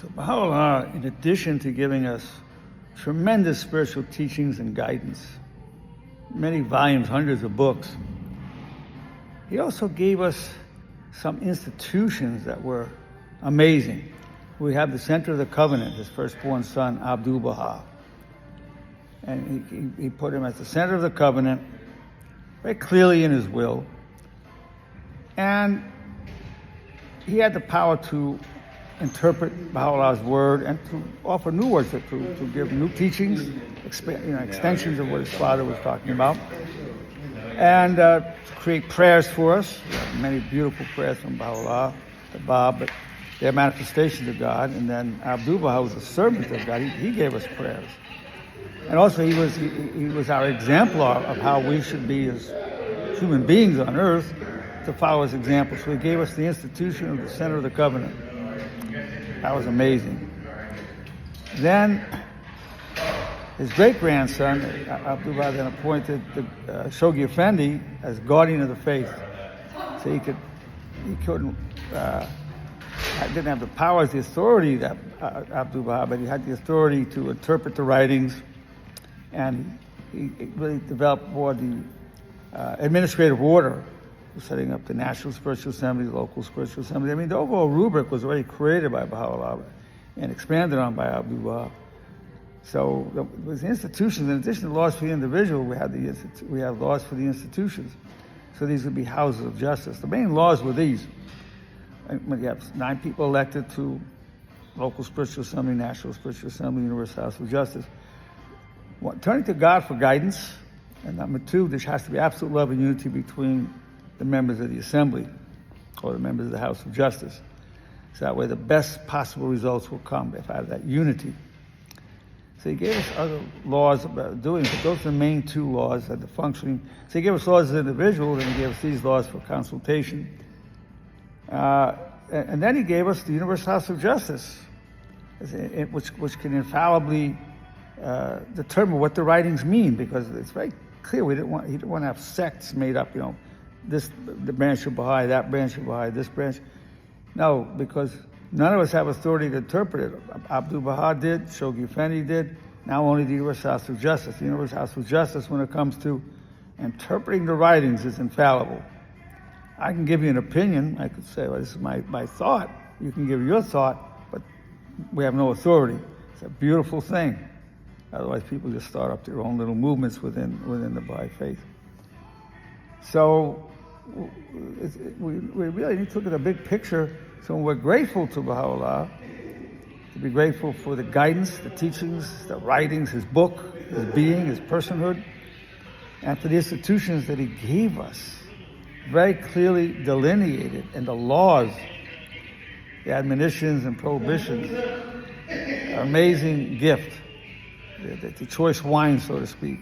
So Baha'u'llah, in addition to giving us tremendous spiritual teachings and guidance, many volumes, hundreds of books, he also gave us some institutions that were amazing. We have the Center of the Covenant, his firstborn son, Abdu'l-Baha. And he put him at the center of the covenant, very clearly in his will. And he had the power to interpret Baha'u'llah's word and to offer new words, to give new teachings, extensions of what his father was talking about. And to create prayers for us, many beautiful prayers from Baha'u'llah, the Bab, but they're manifestations of God. And then Abdu'l-Baha was a servant of God. He gave us prayers. And also he was our exemplar of how we should be as human beings on earth, to follow his example. So he gave us the institution of the Center of the Covenant. That was amazing. Then his great-grandson, Abdu'l-Baha, then appointed the Shoghi Effendi as guardian of the faith. So he didn't have the powers, the authority that Abdu'l-Baha, but he had the authority to interpret the writings. And he really developed more the administrative order, setting up the National Spiritual Assembly, the local Spiritual Assembly. I mean, the overall rubric was already created by Baha'u'llah and expanded on by Abdu'l-Baha. So with the institutions, in addition to laws for the individual, we have laws for the institutions. So these would be houses of justice. The main laws were these. When you have 9 people elected to local Spiritual Assembly, National Spiritual Assembly, Universal House of Justice. Turning to God for guidance. And number 2, there has to be absolute love and unity between the members of the Assembly or the members of the House of Justice. So that way the best possible results will come if I have that unity. So he gave us other laws about doing it, but those are the main 2 laws that the functioning. So he gave us laws as individuals, and he gave us these laws for consultation. And then he gave us the Universal House of Justice, which can infallibly determine what the writings mean, because it's very clear he didn't want to have sects made up, the branch of Baha'i, that branch of Baha'i, this branch. No, because none of us have authority to interpret it. Abdu'l-Baha did, Shoghi Effendi did, now only the Universal House of Justice. The Universal House of Justice, when it comes to interpreting the writings, is infallible. I can give you an opinion. I could say, well, this is my thought. You can give your thought, but we have no authority. It's a beautiful thing. Otherwise, people just start up their own little movements within the Baha'i faith. So we really need to look at the big picture. So we're grateful to Baha'u'llah, to be grateful for the guidance, the teachings, the writings, his book, his being, his personhood, and for the institutions that he gave us, very clearly delineated in the laws, the admonitions and prohibitions. An amazing gift, the choice wine, so to speak.